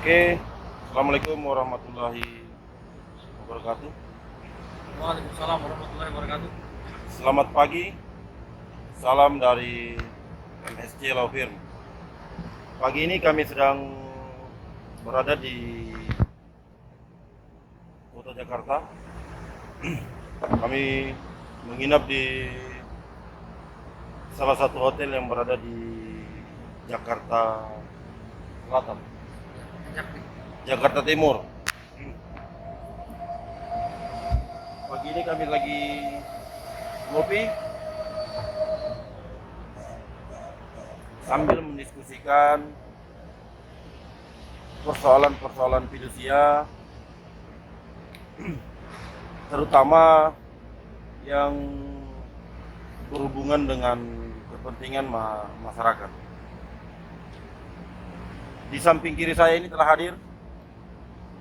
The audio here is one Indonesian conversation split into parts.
Oke, Assalamualaikum warahmatullahi wabarakatuh. Waalaikumsalam warahmatullahi wabarakatuh. Selamat pagi, salam dari MSC Law Firm. Pagi ini kami sedang berada di kota Jakarta. Kami menginap di salah satu hotel yang berada di Jakarta Selatan, Jakarta Timur. Pagi ini kami lagi ngopi sambil mendiskusikan persoalan-persoalan fidusia, terutama yang berhubungan dengan kepentingan masyarakat. Di samping kiri saya ini telah hadir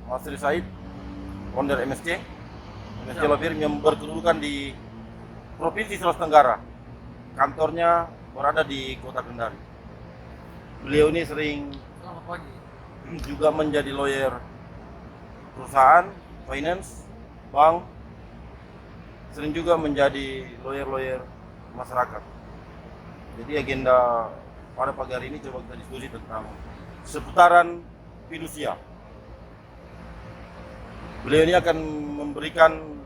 Mas Ri Said, founder MSC Law Firm yang berkedudukan di Provinsi Sulawesi Tenggara. Kantornya berada di Kota Kendari. Beliau ini sering Selamat pagi. juga menjadi lawyer perusahaan, finance, bank, sering juga menjadi lawyer masyarakat. Jadi agenda pada pagi hari ini coba kita diskusi tentang seputaran fidusia. Beliau ini akan memberikan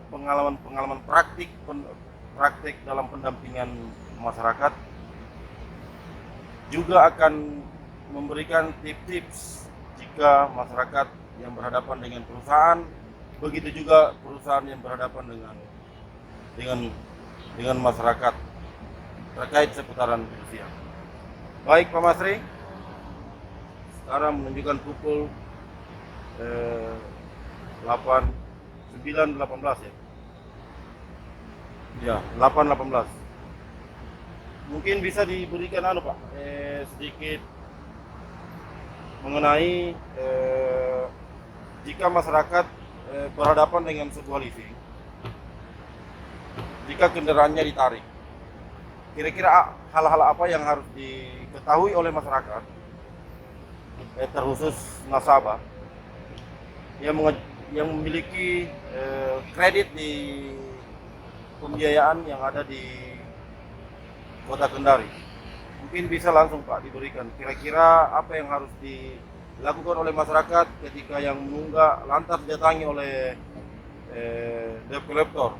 pengalaman praktik dalam pendampingan masyarakat, juga akan memberikan tips-tips jika masyarakat yang berhadapan dengan perusahaan, begitu juga perusahaan yang berhadapan dengan masyarakat terkait seputaran fidusia. Baik Pak Masri, sekarang menunjukkan pukul 9.18 ya. Ya, 8.18. Mungkin bisa diberikan Pak, sedikit mengenai jika masyarakat berhadapan dengan sebuah leasing, jika kendaraannya ditarik, kira-kira hal-hal apa yang harus diketahui oleh masyarakat, terkhusus nasabah yang memiliki kredit di pembiayaan yang ada di Kota Kendari. Mungkin bisa langsung Pak diberikan kira-kira apa yang harus dilakukan oleh masyarakat ketika yang menunggak lantas didatangi oleh debt collector.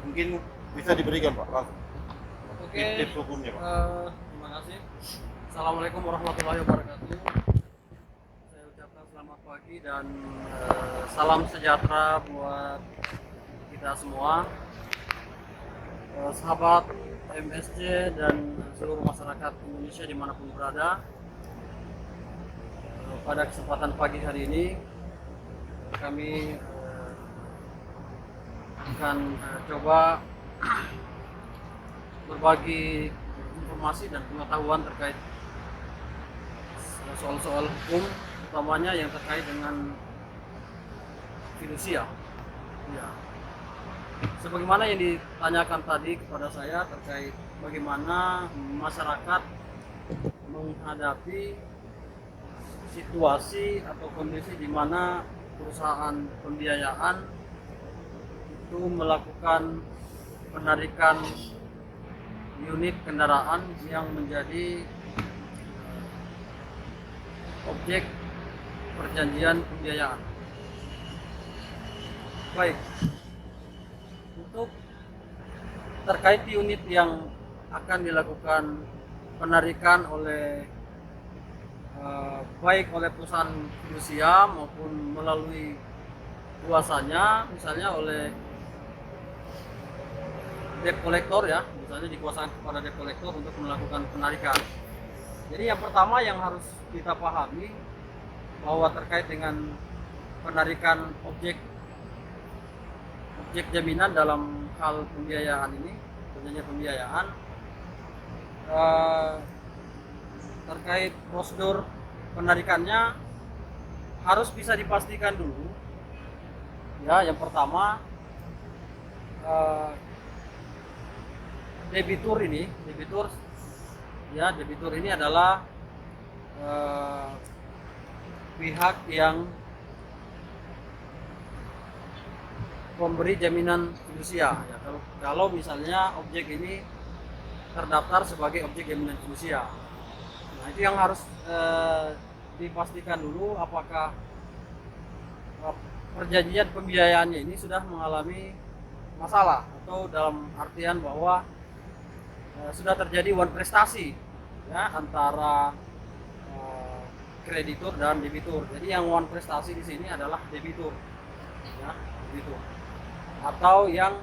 Mungkin bisa diberikan Pak langsung. Oke. Tips hukumnya Pak. Terima kasih. Assalamualaikum warahmatullahi wabarakatuh. Saya ucapkan selamat pagi dan salam sejahtera buat kita semua, sahabat MSC dan seluruh masyarakat Indonesia dimanapun berada. Pada kesempatan pagi hari ini kami akan coba berbagi informasi dan pengetahuan terkait soal-soal hukum, utamanya yang terkait dengan fidusia. Ya. Sebagaimana yang ditanyakan tadi kepada saya terkait bagaimana masyarakat menghadapi situasi atau kondisi di mana perusahaan pembiayaan itu melakukan penarikan unit kendaraan yang menjadi objek perjanjian pembiayaan. Baik, untuk terkait unit yang akan dilakukan penarikan oleh baik oleh perusahaan fidusia maupun melalui kuasanya, misalnya oleh debt collector ya, misalnya dikuasakan kepada debt collector untuk melakukan penarikan. Jadi yang pertama yang harus kita pahami bahwa terkait dengan penarikan objek jaminan dalam hal pembiayaan ini, perjanjian pembiayaan, terkait prosedur penarikannya harus bisa dipastikan dulu. Ya, yang pertama debitur ini adalah pihak yang memberi jaminan fidusia. Ya, kalau misalnya objek ini terdaftar sebagai objek jaminan fidusia, nah itu yang harus dipastikan dulu apakah perjanjian pembiayaannya ini sudah mengalami masalah atau dalam artian bahwa sudah terjadi wan prestasi ya antara kreditur dan debitur. Jadi yang wan prestasi di sini adalah debitur, ya, debitur. Atau yang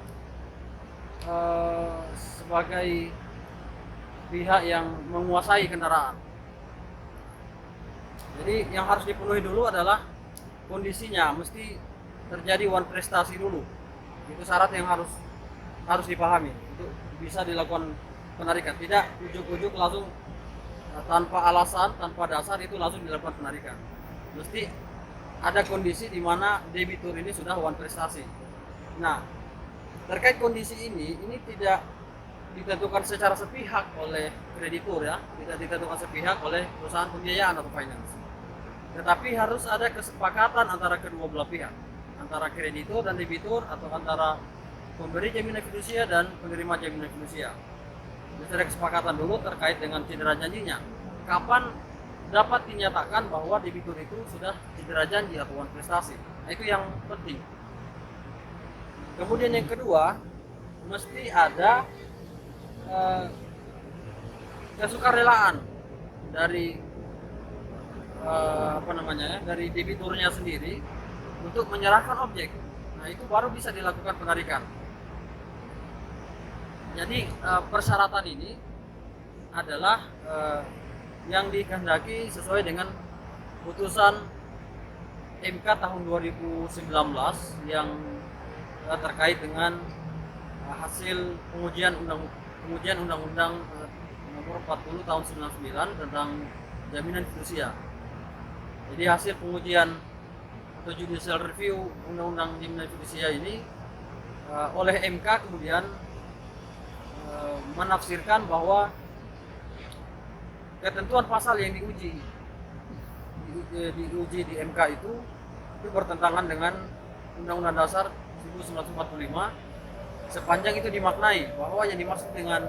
sebagai pihak yang menguasai kendaraan. Jadi yang harus dipenuhi dulu adalah kondisinya mesti terjadi wan prestasi dulu. Itu syarat yang harus dipahami untuk bisa dilakukan penarikan. Tidak ujuk-ujuk langsung tanpa alasan, tanpa dasar itu langsung dilakukan penarikan. Mesti ada kondisi di mana debitur ini sudah wan prestasi. Nah, terkait kondisi ini tidak ditentukan secara sepihak oleh kreditur ya, tidak ditentukan sepihak oleh perusahaan pembiayaan atau finance. Tetapi harus ada kesepakatan antara kedua belah pihak, antara kreditur dan debitur atau antara pemberi jaminan fidusia dan penerima jaminan fidusia. Harus ada kesepakatan dulu terkait dengan cedera janjinya. Kapan dapat dinyatakan bahwa debitur itu sudah cedera janji atau wan prestasi. Nah, itu yang penting. Kemudian yang kedua, mesti ada kesukarelaan dari dari debiturnya sendiri untuk menyerahkan objek. Nah, itu baru bisa dilakukan penarikan. Jadi persyaratan ini adalah yang dikehendaki sesuai dengan putusan MK tahun 2019 yang terkait dengan hasil pengujian undang-undang nomor 40 tahun 99 tentang jaminan fidusia. Jadi hasil pengujian atau judicial review undang-undang jaminan fidusia ini oleh MK kemudian menafsirkan bahwa ketentuan pasal yang diuji di MK itu bertentangan dengan Undang-Undang Dasar 1945 sepanjang itu dimaknai bahwa yang dimaksud dengan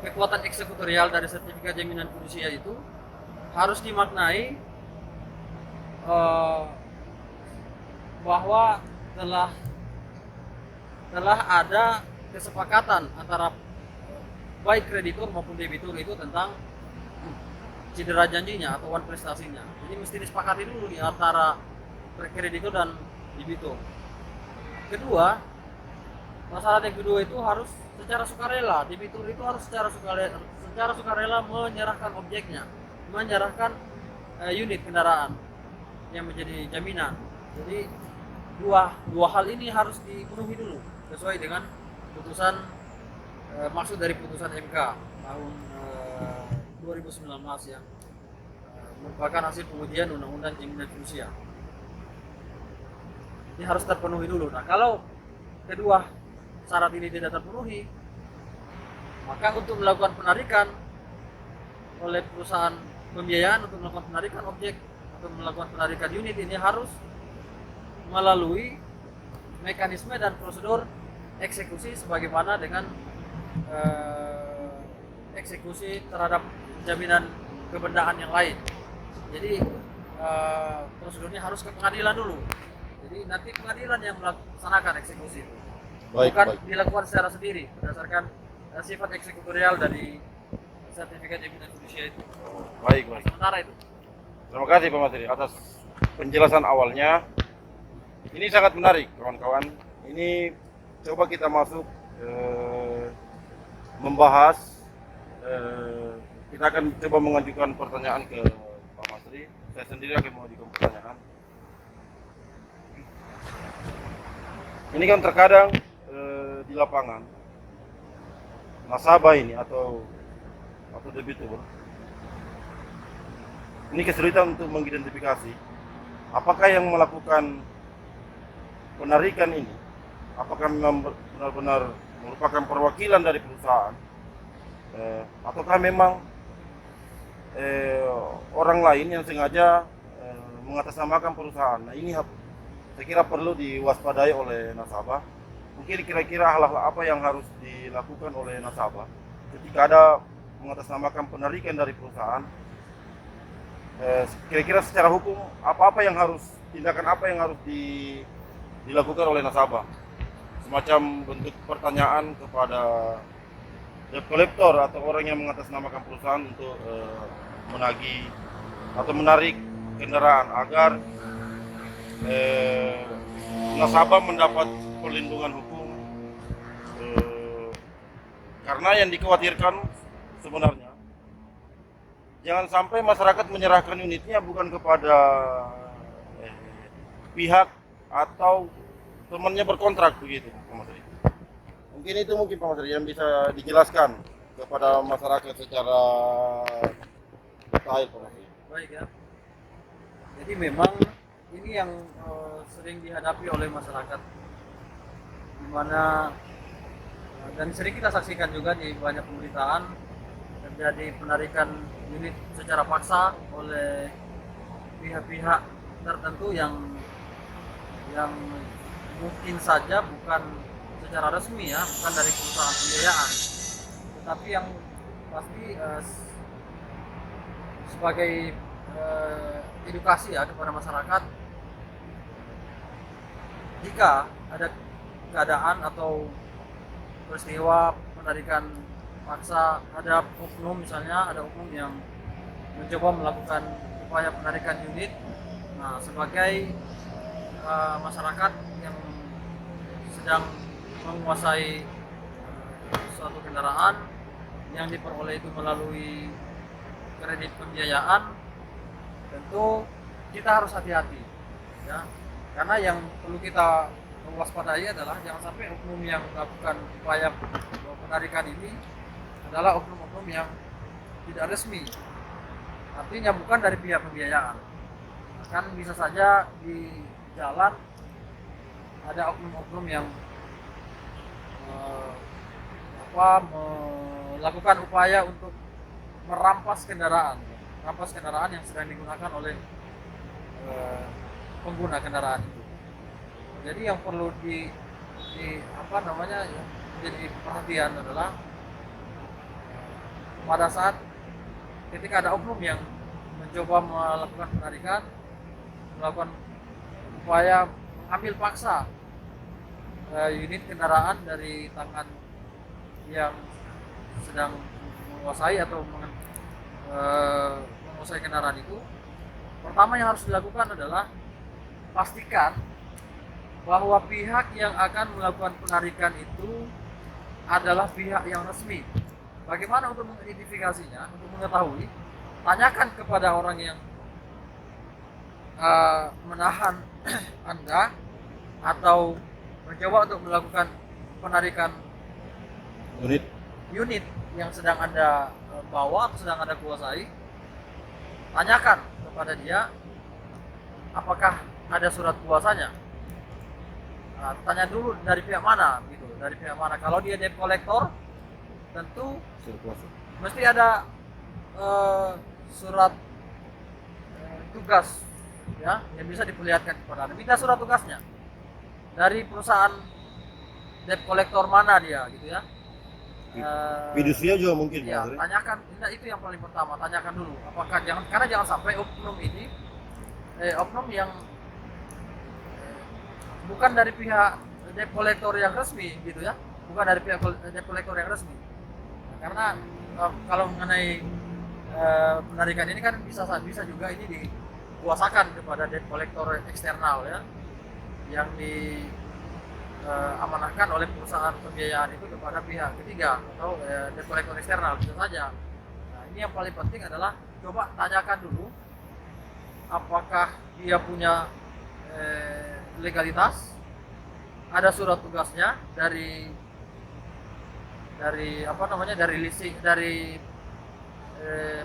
kekuatan eksekutorial dari sertifikat jaminan fidusia itu harus dimaknai bahwa telah ada kesepakatan antara baik kreditur maupun debitur itu tentang cedera janjinya atau wan prestasinya. Jadi mesti disepakati dulu di antara kreditur dan debitur. Kedua, masalah yang kedua itu harus secara sukarela. Debitur itu harus secara sukarela menyerahkan objeknya, menyerahkan unit kendaraan yang menjadi jaminan. Jadi dua hal ini harus dipenuhi dulu sesuai dengan putusan maksud dari putusan MK tahun 2019 yang merupakan hasil pengujian undang-undang jaminan fidusia. Ini harus terpenuhi dulu. Nah, kalau kedua syarat ini tidak terpenuhi, maka untuk melakukan penarikan oleh perusahaan pembiayaan untuk melakukan penarikan objek atau melakukan penarikan unit ini harus melalui mekanisme dan prosedur eksekusi sebagaimana dengan eksekusi terhadap jaminan kebendaan yang lain. Jadi prosedurnya harus ke pengadilan dulu. Jadi nanti pengadilan yang melaksanakan eksekusi itu. Bukan dilakukan secara sendiri berdasarkan sifat eksekutorial dari sertifikat jaminan fidusia itu. Baik. Sementara itu. Terima kasih Pak Materi atas penjelasan awalnya. Ini sangat menarik kawan-kawan. Ini coba kita masuk membahas. Kita akan coba mengajukan pertanyaan ke Pak Materi. Saya sendiri akan mengajukan pertanyaan. Ini kan terkadang di lapangan nasabah ini atau debitur ini kesulitan untuk mengidentifikasi apakah yang melakukan penarikan ini apakah memang benar-benar merupakan perwakilan dari perusahaan ataukah memang orang lain yang sengaja mengatasnamakan perusahaan. Nah ini saya kira perlu diwaspadai oleh nasabah. Mungkin kira-kira hal-hal apa yang harus dilakukan oleh nasabah ketika ada mengatasnamakan penarikan dari perusahaan. Kira-kira secara hukum apa-apa yang harus, tindakan apa yang harus dilakukan oleh nasabah, semacam bentuk pertanyaan kepada debt collector atau orang yang mengatasnamakan perusahaan untuk menagih atau menarik kendaraan agar nasabah mendapat perlindungan hukum, karena yang dikhawatirkan sebenarnya jangan sampai masyarakat menyerahkan unitnya bukan kepada pihak atau temannya berkontrak begitu, Pak Masri. Mungkin itu Pak Masri yang bisa dijelaskan kepada masyarakat secara detail, Pak Masri. Baik ya. Jadi memang ini yang sering dihadapi oleh masyarakat, di mana dan sering kita saksikan juga di banyak pemberitaan terjadi penarikan unit secara paksa oleh pihak-pihak tertentu yang mungkin saja bukan secara resmi ya, bukan dari perusahaan pembiayaan, tetapi yang pasti sebagai edukasi ya kepada masyarakat, jika ada keadaan atau peristiwa penarikan paksa, ada oknum misalnya, ada oknum yang mencoba melakukan upaya penarikan unit, nah sebagai masyarakat yang sedang menguasai suatu kendaraan yang diperoleh itu melalui kredit pembiayaan, tentu kita harus hati-hati ya, karena yang perlu kita waspadai adalah jangan sampai oknum yang melakukan upaya penarikan ini adalah oknum-oknum yang tidak resmi, artinya bukan dari pihak pembiayaan. Kan bisa saja di jalan ada oknum-oknum yang melakukan upaya untuk merampas kendaraan yang sedang digunakan oleh pengguna kendaraan itu. Jadi yang perlu jadi perhatian adalah pada saat ketika ada oknum yang mencoba melakukan penarikan, melakukan upaya ambil paksa unit kendaraan dari tangan yang sedang menguasai atau menguasai kendaraan itu, pertama yang harus dilakukan adalah pastikan bahwa pihak yang akan melakukan penarikan itu adalah pihak yang resmi. Bagaimana untuk mengidentifikasinya, untuk mengetahui? Tanyakan kepada orang yang menahan Anda atau mencoba untuk melakukan penarikan unit yang sedang Anda bawa atau sedang Anda kuasai. Tanyakan kepada dia apakah ada surat kuasanya. Tanya dulu dari pihak mana gitu, dari pihak mana. Kalau dia debt collector, tentu mesti ada surat tugas ya yang bisa diperlihatkan kepada Anda. Minta surat tugasnya dari perusahaan debt collector mana dia gitu ya. Fidusia juga mungkin ya, Pak. tanyakan, itu yang paling pertama, tanyakan dulu apakah karena jangan sampai oknum ini oknum yang bukan dari pihak debt collector yang resmi gitu ya, bukan dari pihak debt collector yang resmi. Karena kalau mengenai penarikan ini kan bisa juga ini dikuasakan kepada debt collector eksternal ya, yang diamanahkan oleh perusahaan pembiayaan itu kepada pihak ketiga atau debt collector eksternal, bisa saja. Nah, ini yang paling penting adalah coba tanyakan dulu apakah dia punya legalitas, ada surat tugasnya dari leasing, dari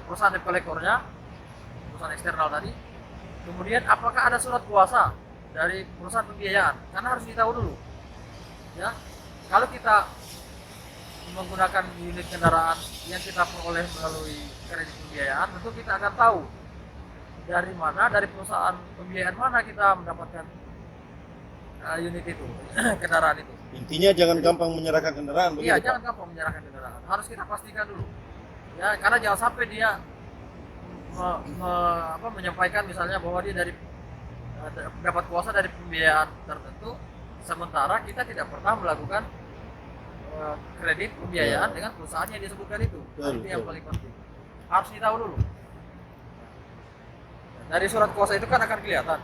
perusahaan debt collectornya, perusahaan eksternal tadi. Kemudian apakah ada surat kuasa dari perusahaan pembiayaan, karena harus ditahu dulu ya. Kalau kita menggunakan unit kendaraan yang kita peroleh melalui kredit pembiayaan, tentu kita akan tahu dari mana, dari perusahaan pembiayaan mana kita mendapatkan unit itu, kendaraan itu. Intinya jangan gampang menyerahkan kendaraan begitu, Iya, Pak? jangan gampang menyerahkan kendaraan. Harus kita pastikan dulu. Ya, karena jangan sampai dia menyampaikan misalnya bahwa dia dari dapat kuasa dari pembiayaan tertentu, sementara kita tidak pernah melakukan kredit pembiayaan dengan perusahaan yang disebutkan itu. Itu yang paling penting. Harus ditahu dulu. Dari surat kuasa itu kan akan kelihatan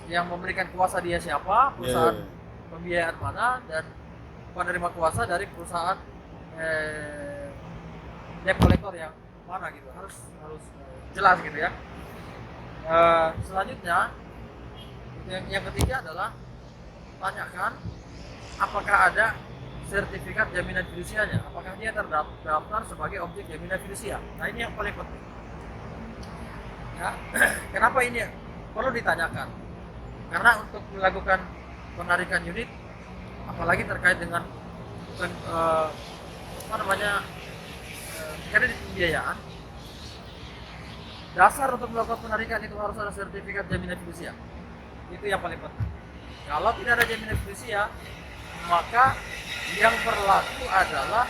yang memberikan kuasa dia siapa, perusahaan pembiayaan mana, dan penerima kuasa dari perusahaan debt collector yang mana gitu. Harus jelas gitu ya. Selanjutnya yang ketiga adalah tanyakan apakah ada sertifikat jaminan fidusianya, apakah dia terdaftar sebagai objek jaminan fidusia. Nah, ini yang paling penting. Ya, kenapa ini perlu ditanyakan? Karena untuk melakukan penarikan unit, apalagi terkait dengan kredit pembiayaan, dasar untuk melakukan penarikan itu harus ada sertifikat jaminan fidusia. Itu yang paling penting. Kalau tidak ada jaminan fidusia, maka yang berlaku adalah,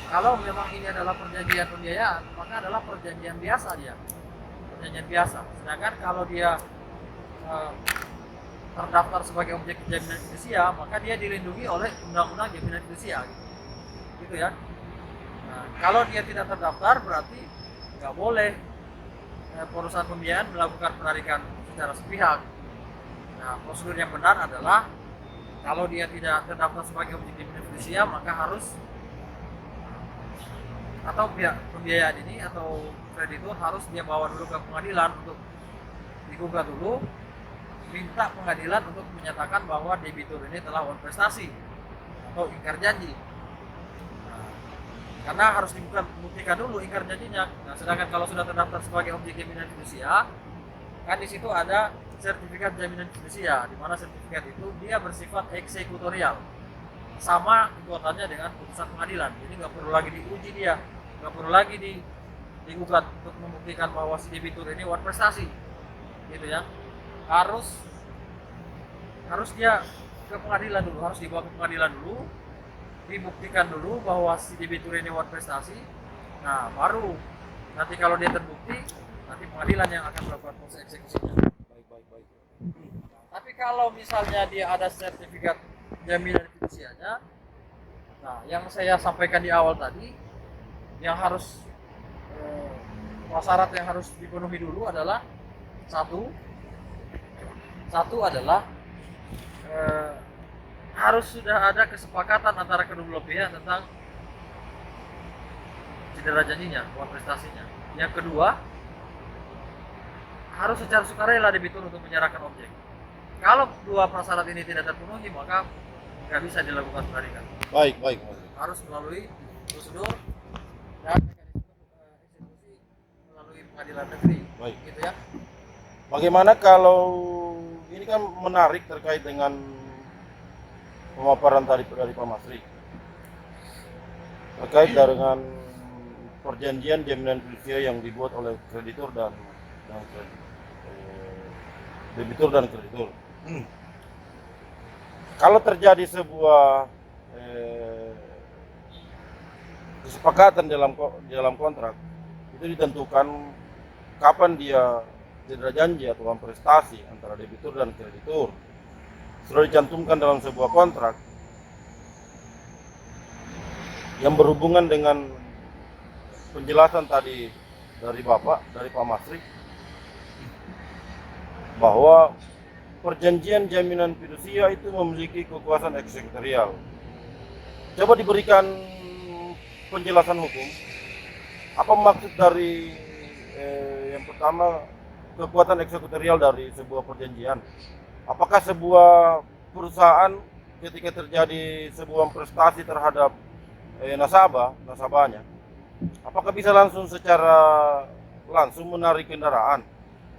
kalau memang ini adalah perjanjian pembiayaan, maka adalah perjanjian biasa dia. Perjanjian biasa. Sedangkan kalau dia terdaftar sebagai objek jaminan fidusia, maka dia dilindungi oleh undang-undang jaminan fidusia. Gitu ya. Nah, kalau dia tidak terdaftar, berarti nggak boleh perusahaan pembiayaan melakukan penarikan secara sepihak. Nah, prosedur yang benar adalah kalau dia tidak terdaftar sebagai objek jaminan fidusia, maka harus, atau pihak pembiayaan ini atau kreditur harus dia bawa dulu ke pengadilan untuk digugat dulu, minta pengadilan untuk menyatakan bahwa debitur ini telah on prestasi atau ingkar janji. Nah, karena harus dibuktikan dulu ingkar janjinya. Nah, sedangkan kalau sudah terdaftar sebagai objek jaminan fidusia, kan di situ ada sertifikat jaminan fidusia, di mana sertifikat itu dia bersifat eksekutorial, sama kekuatannya dengan putusan pengadilan. Jadi nggak perlu lagi diuji dia, nggak perlu lagi digugat untuk membuktikan bahwa si debitur ini on prestasi, gitu ya. Harus dia ke pengadilan dulu, harus dibawa ke pengadilan dulu, dibuktikan dulu bahwa si debitur ini on prestasi. Nah, baru nanti kalau dia terbukti, nanti pengadilan yang akan melakukan proses eksekusinya. Baik. Tapi kalau misalnya dia ada sertifikat jaminan fidusianya, nah yang saya sampaikan di awal tadi, yang harus syarat yang harus dipenuhi dulu adalah satu adalah harus sudah ada kesepakatan antara kedua belah pihak tentang cedera janjinya, uang prestasinya. Yang kedua, harus secara sukarela debitur untuk menyerahkan objek. Kalau dua prasyarat ini tidak terpenuhi, maka nggak bisa dilakukan penarikan. Baik. Harus melalui prosedur dan mekanisme eksekusi melalui pengadilan negeri. Baik. Gitu ya. Bagaimana kalau ini kan menarik terkait dengan pemaparan tadi dari Pak Masri terkait dengan perjanjian jaminan fidusia yang dibuat oleh kreditur dan debitur dan kreditur. Kalau terjadi sebuah kesepakatan dalam kontrak, itu ditentukan kapan dia cedera janji atau uang prestasi antara debitur dan kreditur. Sudah dicantumkan dalam sebuah kontrak yang berhubungan dengan penjelasan tadi dari Pak Masri, bahwa perjanjian jaminan fidusia itu memiliki kekuasaan eksekutorial. Coba diberikan penjelasan hukum. Apa maksud dari yang pertama, kekuatan eksekutorial dari sebuah perjanjian? Apakah sebuah perusahaan ketika terjadi sebuah prestasi terhadap nasabahnya, apakah bisa langsung menarik kendaraan?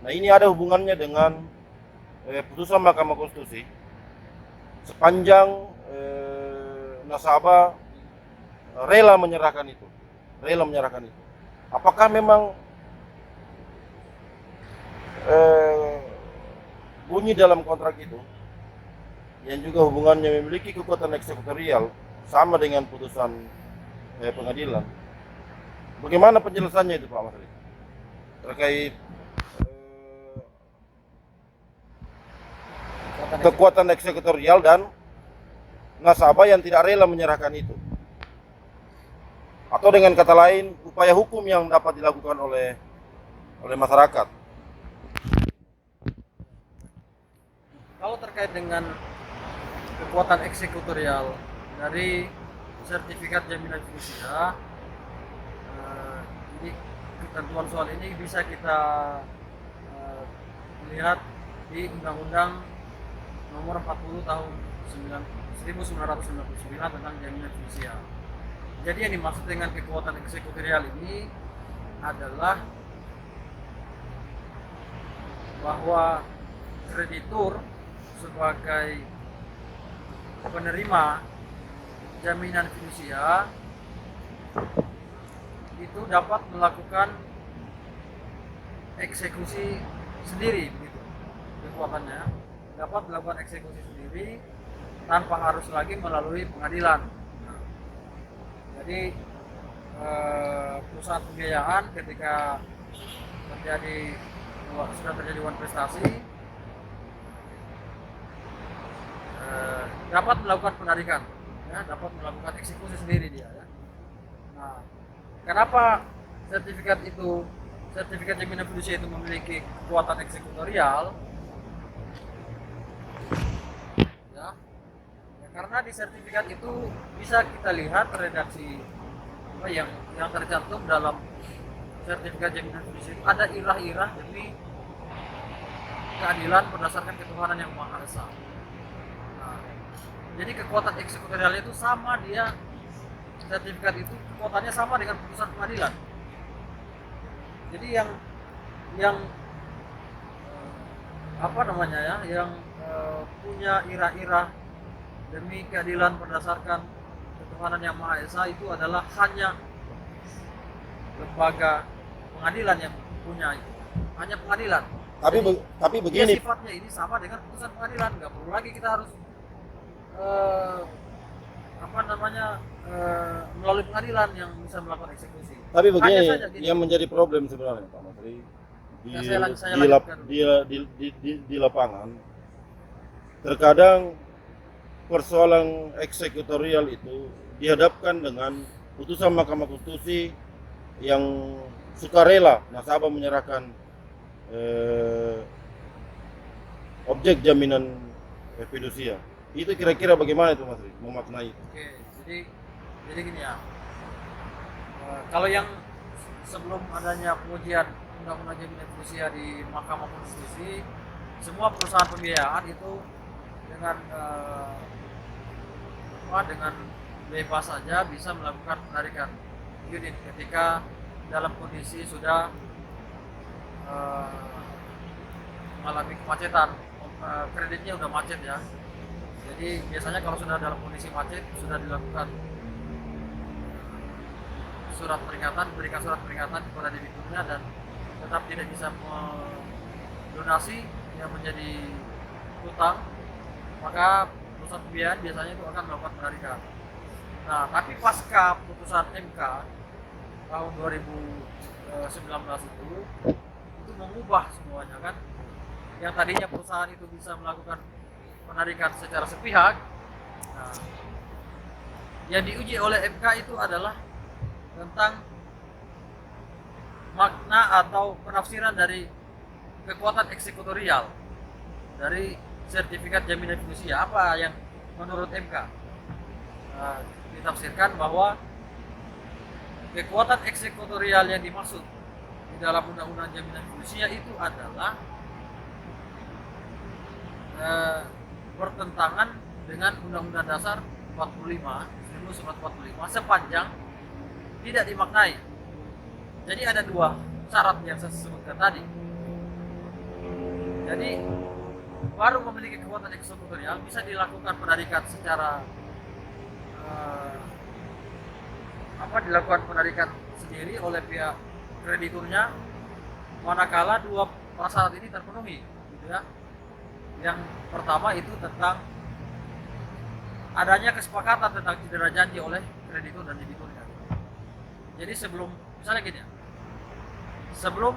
Nah, ini ada hubungannya dengan putusan Mahkamah Konstitusi sepanjang nasabah rela menyerahkan itu. Apakah memang eh, bunyi dalam kontrak itu yang juga hubungannya memiliki kekuatan eksekutorial sama dengan putusan pengadilan. Bagaimana penjelasannya itu Pak Mas Ali? Terkait kekuatan eksekutorial dan nasabah yang tidak rela menyerahkan itu. Atau dengan kata lain, upaya hukum yang dapat dilakukan oleh masyarakat. Kalau terkait dengan kekuatan eksekutorial dari sertifikat jaminan fidusia, ini ketentuan soal ini bisa kita lihat di Undang-Undang Nomor 40 Tahun 1999 tentang jaminan fidusia. Jadi yang dimaksud dengan kekuatan eksekutorial ini adalah bahwa kreditur sebagai penerima jaminan fidusia itu dapat melakukan eksekusi sendiri, begitu kekuatannya, dapat melakukan eksekusi sendiri tanpa harus lagi melalui pengadilan. Nah, jadi perusahaan pembiayaan ketika sudah terjadi wan prestasi dapat melakukan penarikan, ya, dapat melakukan eksekusi sendiri dia. Ya. Nah, kenapa sertifikat jaminan fidusia itu memiliki kekuatan eksekutorial? Ya, karena di sertifikat itu bisa kita lihat redaksi yang tercantum dalam sertifikat jaminan fidusia itu ada irah-irah demi keadilan berdasarkan ketuhanan yang Maha Esa. Jadi kekuatan eksekutorial itu sama, dia sertifikat itu kekuatannya sama dengan putusan pengadilan. Jadi yang apa namanya ya, yang punya irah-irah demi keadilan berdasarkan ketuhanan yang Maha Esa itu adalah hanya lembaga pengadilan yang punya itu, hanya pengadilan. Tapi begini. Sifatnya ini sama dengan putusan pengadilan, nggak perlu lagi kita harus melalui pengadilan yang bisa melakukan eksekusi. Tapi begini, yang menjadi problem sebenarnya Pak Menteri di lapangan, terkadang persoalan eksekutorial itu dihadapkan dengan putusan Mahkamah Konstitusi yang sukarela nasabah menyerahkan objek jaminan fidusia. Itu kira-kira bagaimana itu Mas Ri, memaknai itu? Oke, jadi gini ya, kalau yang sebelum adanya pengujian undang-undang jaminan fidusia di Mahkamah Konstitusi, semua perusahaan pembiayaan itu dengan bebas saja bisa melakukan penarikan unit ketika dalam kondisi sudah mengalami kemacetan, kreditnya udah macet ya. Jadi biasanya kalau sudah dalam kondisi macet sudah dilakukan berikan surat peringatan kepada debiturnya dan tetap tidak bisa melunasi yang menjadi hutang, maka perusahaan pembiayaan biasanya itu akan melakukan penarikan. Nah, tapi pasca putusan MK tahun 2019 itu mengubah semuanya kan. Yang tadinya perusahaan itu bisa melakukan penarikan secara sepihak. Nah, yang diuji oleh MK itu adalah tentang makna atau penafsiran dari kekuatan eksekutorial dari sertifikat jaminan fidusia. Apa yang menurut MK ditafsirkan bahwa kekuatan eksekutorial yang dimaksud di dalam undang-undang jaminan fidusia itu adalah bertentangan dengan Undang-Undang Dasar 1945 sepanjang tidak dimaknai. Jadi ada dua syarat yang saya sebutkan tadi. Jadi baru memiliki kekuatan eksekutorial bisa dilakukan penarikan secara dilakukan penarikan sendiri oleh pihak krediturnya, manakala dua prasyarat ini terpenuhi, gitu ya. Yang pertama itu tentang adanya kesepakatan tentang cedera janji oleh kreditur dan debiturnya. Jadi sebelum, misalnya gini ya, sebelum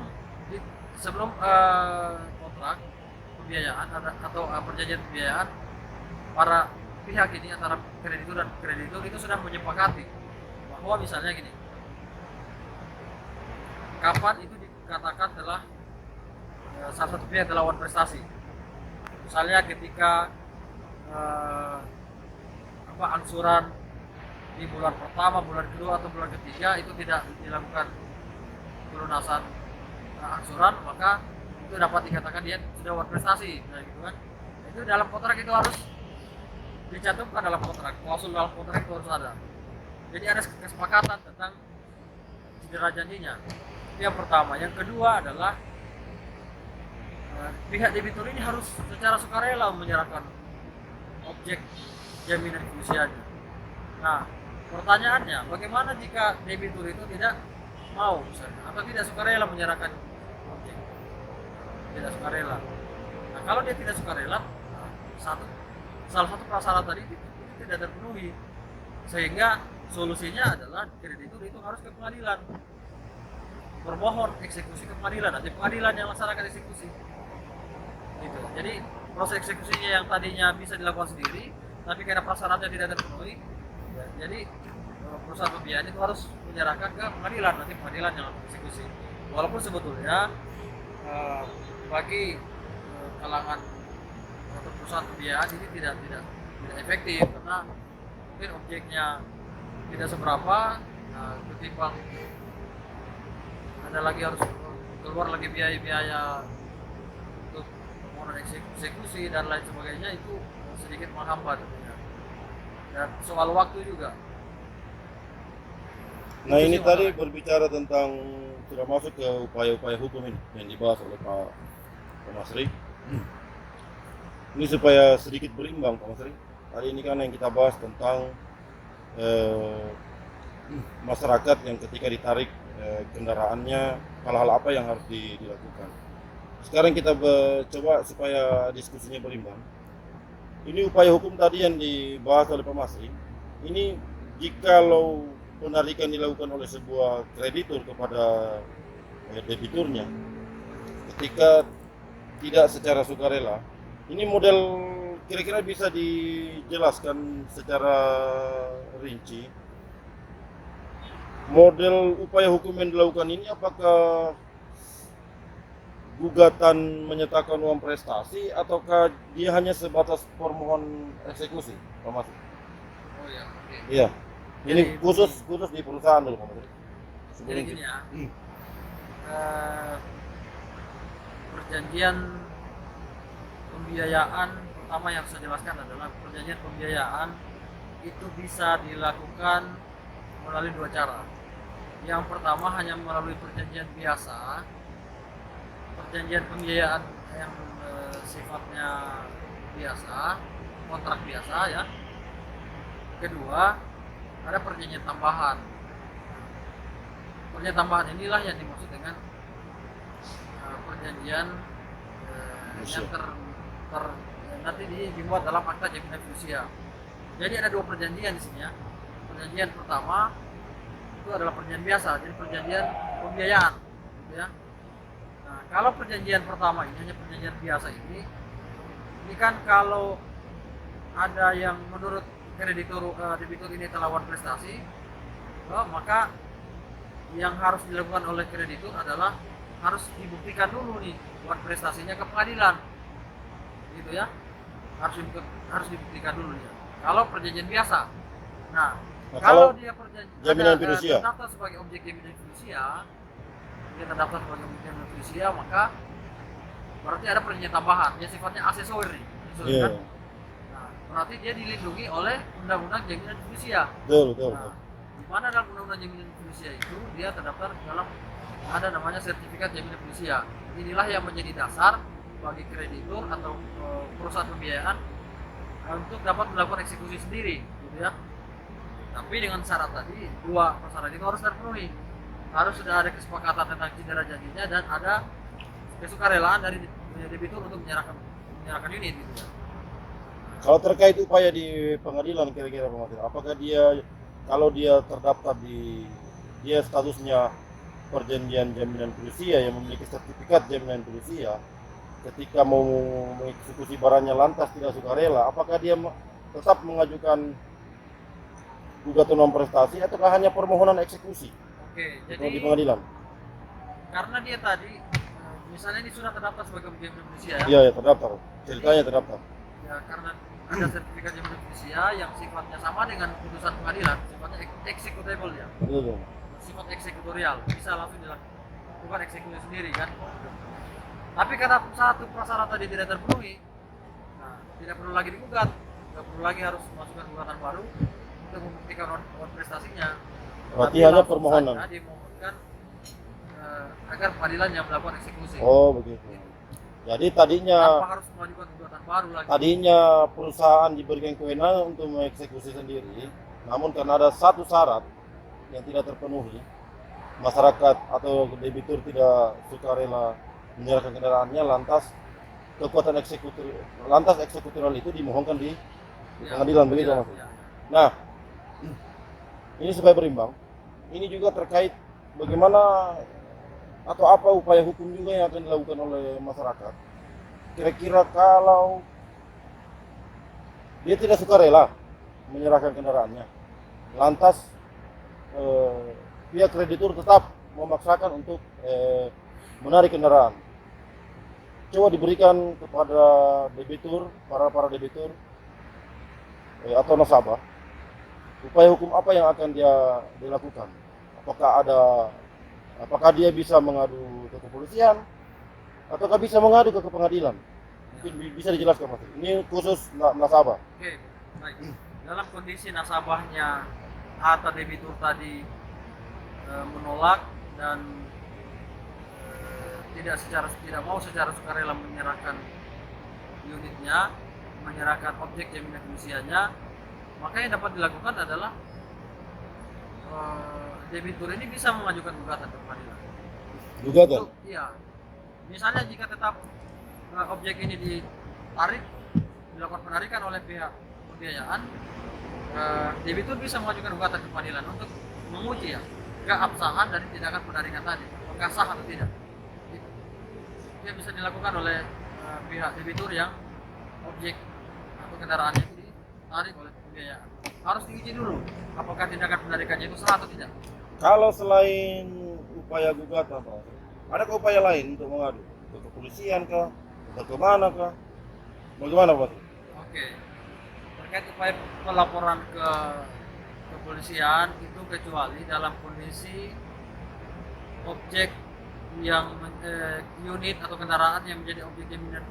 kontrak pembiayaan atau perjanjian pembiayaan, para pihak ini antara kreditur dan kreditur itu sudah menyepakati bahwa misalnya gini, kapan itu dikatakan telah salah satu pihak telah lawan prestasi. Misalnya ketika angsuran di bulan pertama, bulan kedua atau bulan ketiga itu tidak dilakukan pelunasan angsuran, maka itu dapat dikatakan dia sudah lawan prestasi, nah, gitu kan. Itu dalam kontrak itu harus dicantumkan dalam kontrak, klausul dalam kontrak itu harus ada. Jadi ada kesepakatan tentang cedera janjinya. Itu yang pertama. Yang kedua adalah pihak debitur ini harus secara sukarela menyerahkan objek jaminan fidusianya. Nah, pertanyaannya, bagaimana jika debitur itu tidak mau misalnya, atau tidak sukarela menyerahkan objek? Tidak sukarela. Nah, kalau dia tidak sukarela, salah satu prasyarat tadi itu tidak terpenuhi, sehingga solusinya adalah kreditur itu harus ke pengadilan, bermohon eksekusi ke pengadilan, nanti pengadilan yang laksanakan eksekusi. Gitu. Jadi proses eksekusinya yang tadinya bisa dilakukan sendiri, tapi karena prasyaratnya tidak terpenuhi, ya, jadi perusahaan pembiayaan itu harus menyerahkan ke pengadilan, nanti pengadilan yang eksekusi. Walaupun sebetulnya bagi kalangan atau perusahaan pembiayaan ini tidak efektif, karena mungkin objeknya tidak seberapa, ketimbang ada lagi harus keluar lagi biaya-biaya untuk permohonan eksekusi dan lain sebagainya, itu sedikit menghambat ya. Dan soal waktu juga. Nah, ini tadi berbicara tentang sudah masuk ke upaya-upaya hukum ini yang dibahas oleh Pak Masri. Ini supaya sedikit berimbang, Pak Masri. Tadi ini kan yang kita bahas tentang masyarakat yang ketika ditarik kendaraannya, hal-hal apa yang harus dilakukan. Sekarang kita coba supaya diskusinya berimbang. Ini upaya hukum tadi yang dibahas oleh Pak Masri. Ini jikalau penarikan dilakukan oleh sebuah kreditur kepada debiturnya ketika tidak secara sukarela, ini model kira-kira bisa dijelaskan secara rinci. Model upaya hukum yang dilakukan ini apakah gugatan menyatakan uang prestasi ataukah dia hanya sebatas permohon eksekusi, Pak Mas? Oh ya, oke. Iya. Ini Jadi, khusus di perusahaan dulu, Pak Mas. Jadi gini ya, perjanjian pembiayaan pertama yang saya jelaskan adalah perjanjian pembiayaan itu bisa dilakukan melalui dua cara. Yang pertama hanya melalui perjanjian biasa, perjanjian pembiayaan yang sifatnya biasa, kontrak biasa ya. Kedua, ada perjanjian tambahan. Perjanjian tambahan inilah yang dimaksud dengan perjanjian yang nanti dibuat dalam akta jaminan fidusia. Jadi ada dua perjanjian di sini ya. Perjanjian pertama itu adalah perjanjian biasa, jadi perjanjian pembiayaan, gitu ya. Nah, kalau perjanjian pertama ini hanya perjanjian biasa ini kan kalau ada yang menurut kreditur debitur ini telah lawan prestasi, maka yang harus dilakukan oleh kreditur adalah harus dibuktikan dulu nih buat prestasinya ke pengadilan, gitu ya. Harus dibuktikan dulu ya. Kalau perjanjian biasa, nah kalau dia jaminan fidusia terdaftar sebagai objek jaminan fidusia, maka berarti ada perjanjian tambahan yang sifatnya aksesori, yeah. Kan? Nah, berarti dia dilindungi oleh undang-undang jaminan fidusia. Betul. Nah, di mana dalam undang-undang jaminan fidusia itu dia terdaftar dalam ada namanya sertifikat jaminan fidusia. Inilah yang menjadi dasar bagi kreditur atau perusahaan pembiayaan untuk dapat melakukan eksekusi sendiri, gitu ya. Tapi dengan syarat tadi, dua syarat itu harus terpenuhi. Harus sudah ada kesepakatan tentang cedera janjinya dan ada kesukarelaan dari debitur untuk menyerahkan unit gitu ya. Kalau terkait upaya di pengadilan kira-kira Pak Masri, apakah dia kalau dia terdaftar dia statusnya perjanjian jaminan fidusia yang memiliki sertifikat jaminan fidusia, ketika mau mengeksekusi barangnya lantas tidak sukarela, apakah dia tetap mengajukan gugatan non prestasi ataukah hanya permohonan eksekusi? Oke, di jadi pengadilan? karena dia tadi misalnya ini sudah terdaftar sebagai objek jaminan fidusia ya. Iya, ya terdaftar. Ceritanya terdaftar. Ya karena ada sertifikat jaminan fidusia yang sifatnya sama dengan putusan pengadilan, sifatnya executable ya. Betul. Sifat eksekutorial, bisa langsung dilakukan eksekusi sendiri kan. Tapi karena satu prasyarat tadi tidak terpenuhi, nah, tidak perlu lagi digugat, tidak perlu lagi harus memasukkan gugatan baru untuk membuktikan prestasinya. Berarti Tapi hanya langsung permohonan. saja dimohonkan agar pengadilan yang melakukan eksekusi. Oh begitu. Jadi tadinya Tanpa harus mengajukan gugatan baru lagi. perusahaan diberikan kewenangan untuk mengeksekusi sendiri, namun karena ada satu syarat yang tidak terpenuhi, masyarakat atau debitur tidak sukarela menyerahkan kendaraannya, lantas eksekutorial itu dimohonkan di pengadilan, begitu ya, Mas. ya. Nah, ini supaya berimbang. Ini juga terkait bagaimana atau apa upaya hukum juga yang akan dilakukan oleh masyarakat. Kira-kira kalau dia tidak sukarela menyerahkan kendaraannya, lantas pihak kreditur tetap memaksakan untuk menarik kendaraan. Coba diberikan kepada debitur, para debitur atau nasabah, upaya hukum apa yang akan dia dilakukan? Apakah dia bisa mengadu ke kepolisian, ataukah bisa mengadu ke pengadilan? Mungkin bisa dijelaskan Mas. Ini khusus nasabah. Oke, baik. Dalam kondisi nasabahnya atau debitur tadi menolak dan tidak mau secara sukarela menyerahkan unitnya, menyerahkan objek jaminan fidusianya, maka yang dapat dilakukan adalah debitur ini bisa mengajukan gugatan ke pengadilan. Gugatan? Iya. Misalnya jika tetap objek ini ditarik, dilakukan penarikan oleh pihak pembiayaan, debitur bisa mengajukan gugatan ke pengadilan untuk menguji ya keabsahan dari tindakan penarikan tadi, apakah sah atau tidak. Dia bisa dilakukan oleh pihak debitur yang objek atau kendaraannya itu ditarik oleh pembiayaan. Harus diuji dulu apakah tindakan penarikannya itu sah atau tidak. Kalau selain upaya gugatan, Pak, adakah upaya lain untuk mengadu? Ke kepolisian kah? Atau kemana kah? Bagaimana Pak? Oke. Terkait upaya pelaporan ke kepolisian itu kecuali dalam kondisi objek yang unit atau kendaraan yang menjadi objek jaminan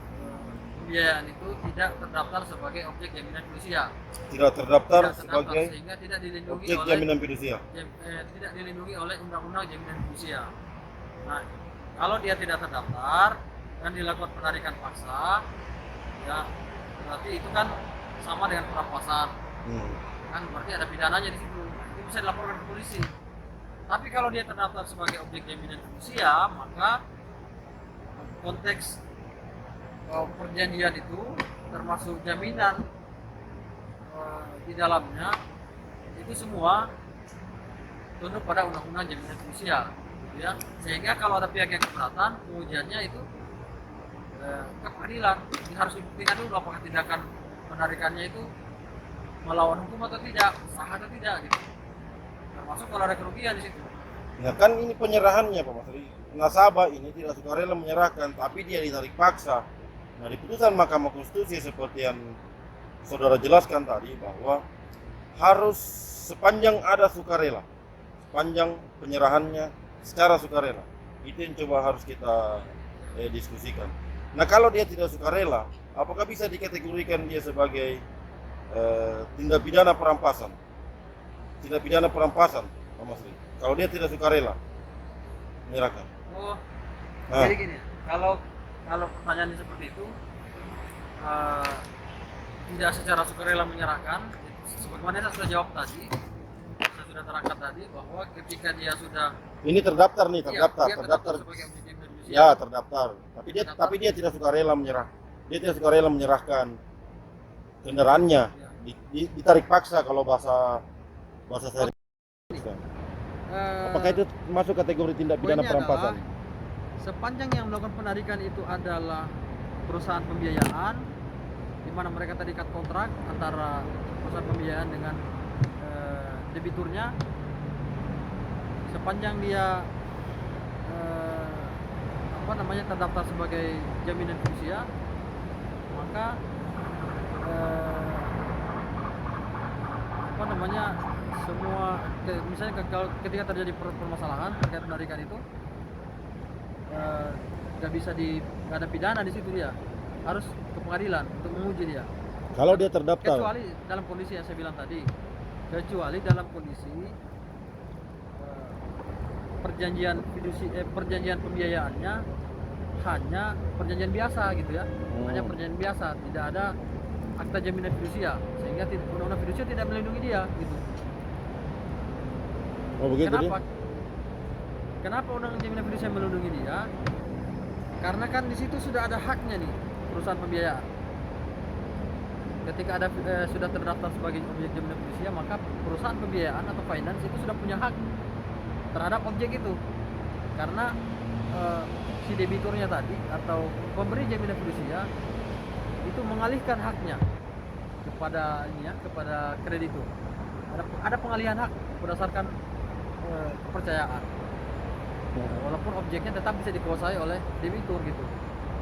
pembiayaan itu tidak terdaftar sebagai objek jaminan fidusia. Tidak terdaftar sebagai sehingga tidak dilindungi objek oleh jaminan fidusia. Tidak dilindungi oleh undang-undang jaminan fidusia. Nah, kalau dia tidak terdaftar dan dilakukan penarikan paksa, ya berarti itu kan sama dengan perampasan. Kan berarti ada pidananya di situ. Itu bisa dilaporkan ke polisi. Tapi kalau dia terdaftar sebagai objek jaminan fidusia, maka konteks perjanjian itu termasuk jaminan di dalamnya itu semua tunduk pada undang-undang jaminan fidusia, gitu ya. Sehingga kalau ada pihak yang keberatan, pengujiannya itu ke pengadilan. Ini harus dibuktikan dulu apakah tindakan penarikannya itu melawan hukum atau tidak, sah atau tidak, gitu. Termasuk kalau ada kerugian di situ. Nah kan ini penyerahannya Pak Mas. Nasabah ini tidak sukarela menyerahkan, tapi dia ditarik paksa. Nah di putusan Mahkamah Konstitusi seperti yang saudara jelaskan tadi bahwa harus sepanjang ada sukarela, sepanjang penyerahannya secara sukarela, itu yang coba harus kita diskusikan. Nah kalau dia tidak sukarela, apakah bisa dikategorikan dia sebagai tindak pidana perampasan? Tindak pidana perampasan, Pak Masri. Kalau dia tidak sukarela menyerahkan. Oh, Nah. jadi gini, kalau pertanyaannya seperti itu, tidak secara sukarela menyerahkan, sebagaimana saya sudah jawab tadi, saya sudah terangkan tadi bahwa ketika dia sudah Ini terdaftar nih, dia terdaftar terdaftar sebagai objek jaminan fidusia, fidusia. Ya, terdaftar. Tapi dia tidak sukarela menyerahkan kendaraannya. Ya. Ditarik paksa kalau bahasa saya. Apakah itu masuk kategori tindak pidana poinnya perampasan? adalah, sepanjang yang melakukan penarikan itu adalah perusahaan pembiayaan, di mana mereka terikat kontrak antara perusahaan pembiayaan dengan debiturnya, sepanjang dia terdaftar sebagai jaminan fidusia, maka semua misalnya kalau ketika terjadi permasalahan terkait penarikan itu nggak ada pidana di situ, dia harus ke pengadilan untuk menguji dia. Kalau dia terdaftar, Kecuali dalam kondisi yang saya bilang tadi, kecuali dalam kondisi perjanjian pembiayaannya hanya perjanjian biasa gitu ya, hanya perjanjian biasa, tidak ada akta jaminan fidusia, sehingga undang-undang fidusia tidak melindungi dia gitu. oh begitu Kenapa? dia? Kenapa undang-undang jaminan fidusia melindungi dia? Karena kan di situ sudah ada haknya nih perusahaan pembiayaan. Ketika sudah terdaftar sebagai objek jaminan fidusia, maka perusahaan pembiayaan atau finance itu sudah punya hak terhadap objek itu. Karena si debiturnya tadi atau pemberi jaminan fidusia itu mengalihkan haknya kepada kreditur. Ada pengalihan hak berdasarkan kepercayaan. Walaupun objeknya tetap bisa dikuasai oleh debitur gitu.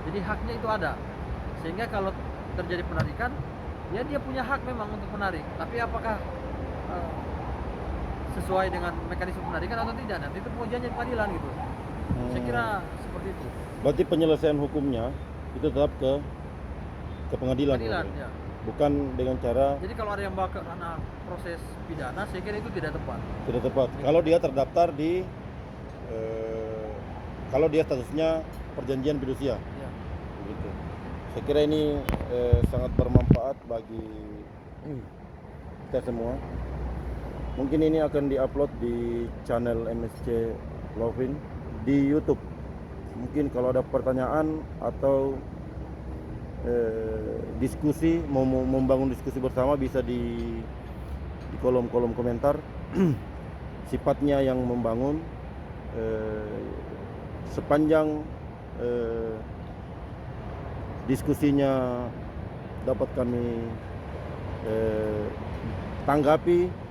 Jadi haknya itu ada. Sehingga kalau terjadi penarikan, ya dia punya hak memang untuk menarik. Tapi apakah sesuai dengan mekanisme penarikan atau tidak, nanti itu pengujiannya di pengadilan gitu. Saya kira seperti itu. Berarti penyelesaian hukumnya itu tetap ke pengadilan. Pengadilan, ya. Bukan dengan cara. Jadi kalau ada yang bawa ke ranah proses pidana, saya kira itu tidak tepat. Tidak tepat. Kalau dia terdaftar di kalau dia statusnya perjanjian fidusia. Ya. Gitu. Saya kira ini sangat bermanfaat bagi kita semua. Mungkin ini akan diupload di channel MSC Lovin di YouTube. Mungkin kalau ada pertanyaan atau diskusi, mau membangun diskusi bersama, bisa di kolom-kolom komentar. Sifatnya yang membangun, sepanjang diskusinya dapat kami tanggapi.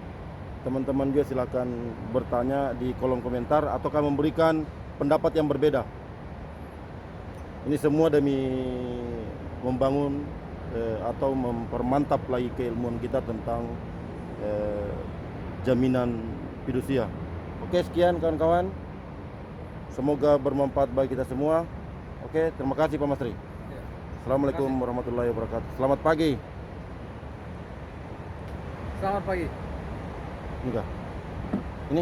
Teman-teman juga silakan bertanya di kolom komentar ataukah memberikan pendapat yang berbeda. Ini semua demi membangun atau mempermantap lagi keilmuan kita tentang jaminan fidusia. Oke, sekian kawan-kawan. Semoga bermanfaat bagi kita semua. Oke, terima kasih Pak Masri. Ya. Assalamualaikum warahmatullahi wabarakatuh. Selamat pagi. Selamat pagi. Enggak. Ini